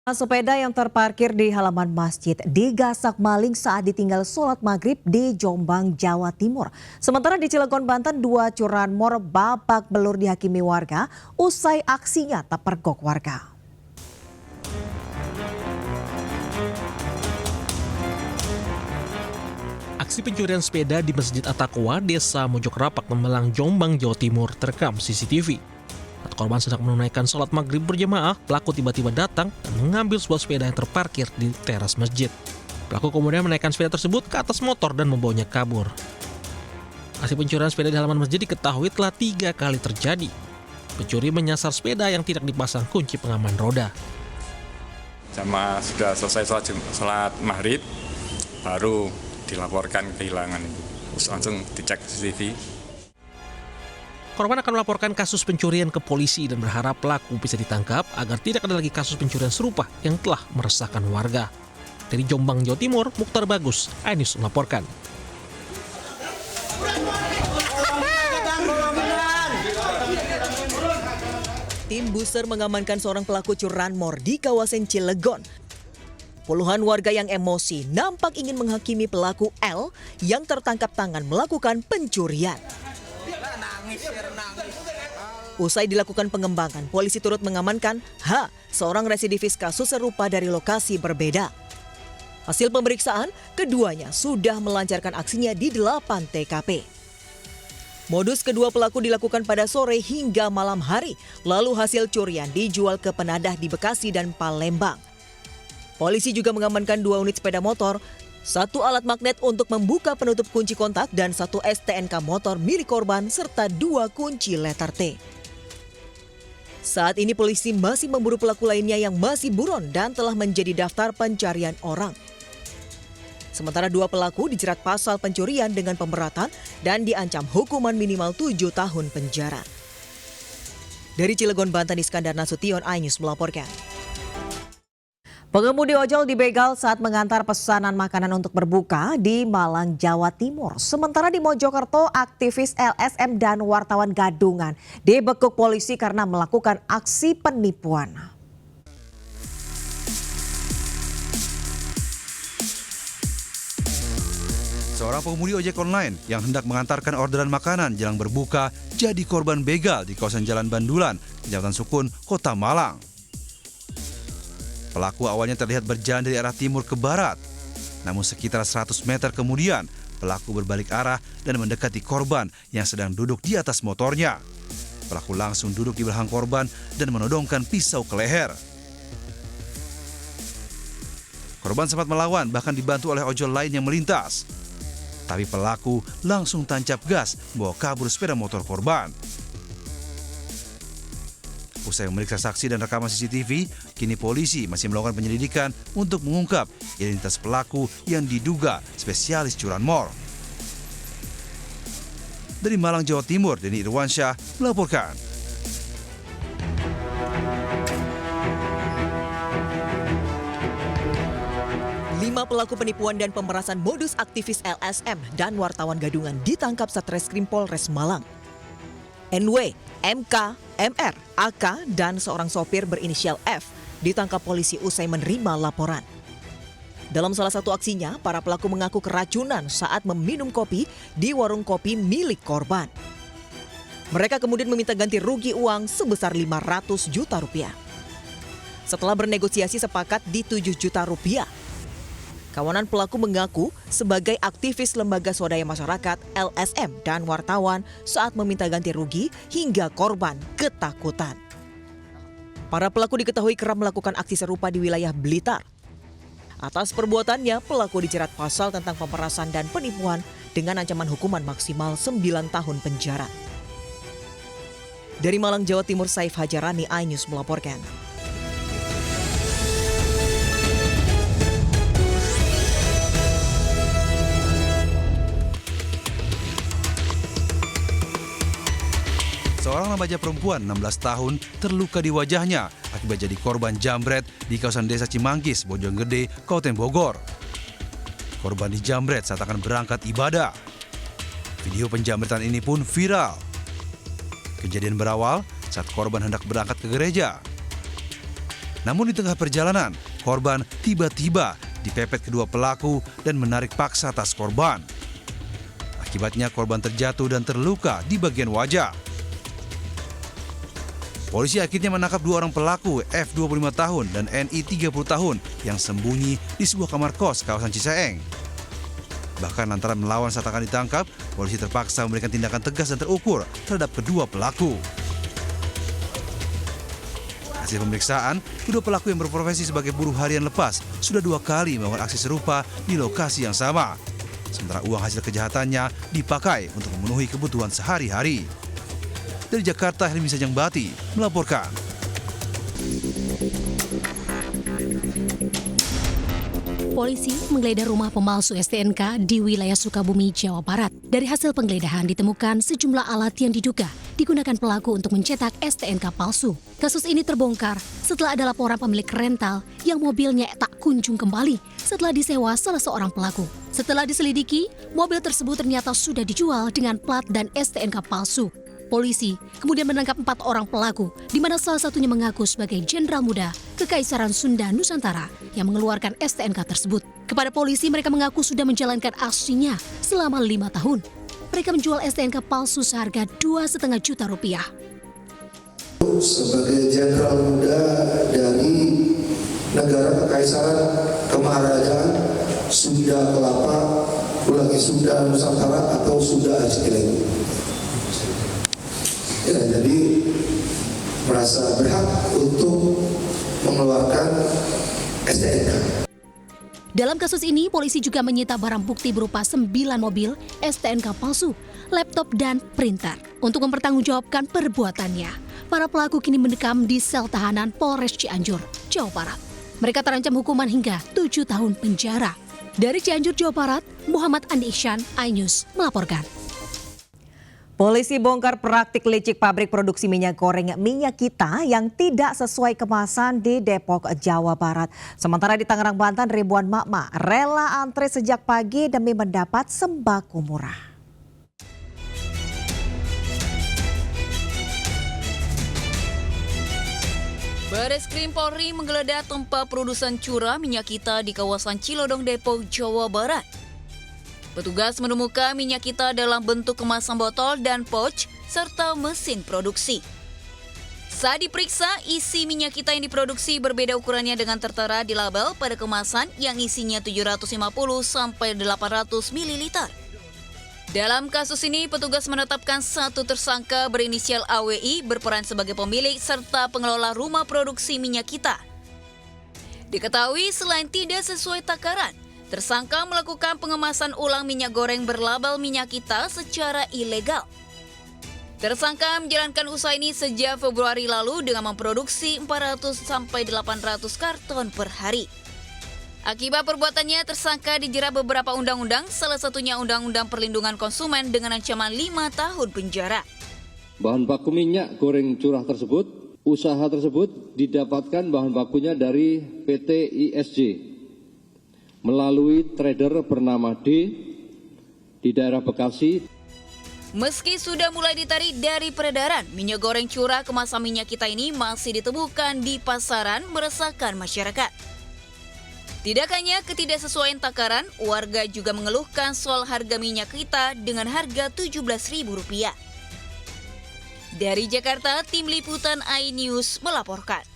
Sepeda yang terparkir di halaman masjid digasak maling saat ditinggal sholat maghrib di Jombang, Jawa Timur. Sementara di Cilegon, Banten, dua curanmor babak belur dihakimi warga usai aksinya terpergok warga. Aksi pencurian sepeda di Masjid At-Taqwa, Desa Mojokrapak, Tembelang, Jombang, Jawa Timur terekam CCTV. Saat korban sedang menunaikan sholat maghrib berjamaah, pelaku tiba-tiba datang dan mengambil sebuah sepeda yang terparkir di teras masjid. Pelaku kemudian menaikkan sepeda tersebut ke atas motor dan membawanya kabur. Aksi pencurian sepeda di halaman masjid diketahui telah 3 kali terjadi. Pencuri menyasar sepeda yang tidak dipasang kunci pengaman roda. Sama sudah selesai sholat maghrib, baru dilaporkan kehilangan itu. Terus langsung dicek CCTV. Korban akan melaporkan kasus pencurian ke polisi dan berharap pelaku bisa ditangkap agar tidak ada lagi kasus pencurian serupa yang telah meresahkan warga. Dari Jombang, Jawa Timur, Mukhtar Bagus, iNews melaporkan. Tim Buser mengamankan seorang pelaku curanmor di kawasan Cilegon. Puluhan warga yang emosi nampak ingin menghakimi pelaku L yang tertangkap tangan melakukan pencurian. Usai dilakukan pengembangan, polisi turut mengamankan H, seorang residivis kasus serupa dari lokasi berbeda. Hasil pemeriksaan, keduanya sudah melancarkan aksinya di 8 TKP. Modus kedua pelaku dilakukan pada sore hingga malam hari, lalu hasil curian dijual ke penadah di Bekasi dan Palembang. Polisi juga mengamankan 2 unit sepeda motor, 1 alat magnet untuk membuka penutup kunci kontak dan 1 STNK motor milik korban serta 2 kunci letter T. Saat ini polisi masih memburu pelaku lainnya yang masih buron dan telah menjadi daftar pencarian orang. Sementara 2 pelaku dijerat pasal pencurian dengan pemberatan dan diancam hukuman minimal 7 tahun penjara. Dari Cilegon, Banten, Iskandar Nasution, iNews melaporkan. Pengemudi ojol dibegal saat mengantar pesanan makanan untuk berbuka di Malang, Jawa Timur. Sementara di Mojokerto, aktivis LSM dan wartawan gadungan dibekuk polisi karena melakukan aksi penipuan. Seorang pengemudi ojek online yang hendak mengantarkan orderan makanan jelang berbuka jadi korban begal di kawasan Jalan Bandulan, Kecamatan Sukun, Kota Malang. Pelaku awalnya terlihat berjalan dari arah timur ke barat. Namun sekitar 100 meter kemudian, pelaku berbalik arah dan mendekati korban yang sedang duduk di atas motornya. Pelaku langsung duduk di belakang korban dan menodongkan pisau ke leher. Korban sempat melawan, bahkan dibantu oleh ojol lain yang melintas. Tapi pelaku langsung tancap gas membawa kabur sepeda motor korban. Usai memeriksa saksi dan rekaman CCTV, kini polisi masih melakukan penyelidikan untuk mengungkap identitas pelaku yang diduga spesialis curanmor. Dari Malang, Jawa Timur, Denny Irwansyah melaporkan. Lima pelaku penipuan dan pemerasan modus aktivis LSM dan wartawan gadungan ditangkap Satreskrim Polres Malang. NW, MK, MR, AK, dan seorang sopir berinisial F ditangkap polisi usai menerima laporan. Dalam salah satu aksinya, para pelaku mengaku keracunan saat meminum kopi di warung kopi milik korban. Mereka kemudian meminta ganti rugi uang sebesar 500 juta rupiah. Setelah bernegosiasi sepakat di 7 juta rupiah. Kawanan pelaku mengaku sebagai aktivis Lembaga Swadaya Masyarakat LSM dan wartawan saat meminta ganti rugi hingga korban ketakutan. Para pelaku diketahui kerap melakukan aksi serupa di wilayah Blitar. Atas perbuatannya, pelaku dijerat pasal tentang pemerasan dan penipuan dengan ancaman hukuman maksimal 9 tahun penjara. Dari Malang, Jawa Timur, Saif Hajarani, iNews melaporkan. Seorang remaja perempuan 16 tahun terluka di wajahnya akibat jadi korban jambret di kawasan Desa Cimanggis, Bojonggede, Kabupaten Bogor. Korban dijambret saat akan berangkat ibadah. Video penjambretan ini pun viral. Kejadian berawal saat korban hendak berangkat ke gereja. Namun di tengah perjalanan, korban tiba-tiba dipepet kedua pelaku dan menarik paksa tas korban. Akibatnya korban terjatuh dan terluka di bagian wajah. Polisi akhirnya menangkap dua orang pelaku, F 25 tahun dan NI 30 tahun yang sembunyi di sebuah kamar kos kawasan Ciseeng. Bahkan antara melawan saat akan ditangkap, polisi terpaksa memberikan tindakan tegas dan terukur terhadap kedua pelaku. Hasil pemeriksaan, kedua pelaku yang berprofesi sebagai buruh harian lepas sudah 2 kali melakukan aksi serupa di lokasi yang sama. Sementara uang hasil kejahatannya dipakai untuk memenuhi kebutuhan sehari-hari. Dari Jakarta, Helmi Sajangbati melaporkan. Polisi menggeledah rumah pemalsu STNK di wilayah Sukabumi, Jawa Barat. Dari hasil penggeledahan ditemukan sejumlah alat yang diduga digunakan pelaku untuk mencetak STNK palsu. Kasus ini terbongkar setelah ada laporan pemilik rental yang mobilnya tak kunjung kembali setelah disewa salah seorang pelaku. Setelah diselidiki, mobil tersebut ternyata sudah dijual dengan plat dan STNK palsu. Polisi kemudian menangkap 4 orang pelaku, di mana salah satunya mengaku sebagai jenderal muda Kekaisaran Sunda Nusantara yang mengeluarkan STNK tersebut. Kepada polisi, mereka mengaku sudah menjalankan aksinya selama 5 tahun. Mereka menjual STNK palsu seharga Rp2,5 juta. Sebagai jenderal muda dari negara Kekaisaran Kemaharajaan Sunda Kelapa, ulangi Sunda Nusantara atau Sunda Ajikeleng. Ya, jadi merasa berhak untuk mengeluarkan STNK. Dalam kasus ini, polisi juga menyita barang bukti berupa 9 mobil, STNK palsu, laptop, dan printer. Untuk mempertanggungjawabkan perbuatannya, para pelaku kini mendekam di sel tahanan Polres Cianjur, Jawa Barat. Mereka terancam hukuman hingga 7 tahun penjara. Dari Cianjur, Jawa Barat, Muhammad Andi Ihsan, iNews melaporkan. Polisi bongkar praktik licik pabrik produksi minyak goreng Minyak Kita yang tidak sesuai kemasan di Depok, Jawa Barat. Sementara di Tangerang, Banten, ribuan mak-mak rela antre sejak pagi demi mendapat sembako murah. Bareskrim Polri menggeledah tempat produsen curah Minyak Kita di kawasan Cilodong, Depok, Jawa Barat. Petugas menemukan minyak kita dalam bentuk kemasan botol dan pouch serta mesin produksi. Saat diperiksa, isi minyak kita yang diproduksi berbeda ukurannya dengan tertera di label pada kemasan yang isinya 750 sampai 800 ml. Dalam kasus ini, petugas menetapkan 1 tersangka berinisial AWI berperan sebagai pemilik serta pengelola rumah produksi minyak kita. Diketahui selain tidak sesuai takaran, tersangka melakukan pengemasan ulang minyak goreng berlabel Minyak Kita secara ilegal. Tersangka menjalankan usaha ini sejak Februari lalu dengan memproduksi 400 sampai 800 karton per hari. Akibat perbuatannya, tersangka dijerat beberapa undang-undang, salah satunya Undang-Undang Perlindungan Konsumen dengan ancaman 5 tahun penjara. Bahan baku minyak goreng curah tersebut, usaha tersebut didapatkan bahan bakunya dari PT ISJ melalui trader bernama D di daerah Bekasi. Meski sudah mulai ditarik dari peredaran, minyak goreng curah kemasan Minyak Kita ini masih ditemukan di pasaran meresahkan masyarakat. Tidak hanya ketidaksesuaian takaran, warga juga mengeluhkan soal harga Minyak Kita dengan harga Rp17.000. Dari Jakarta, Tim Liputan iNews melaporkan.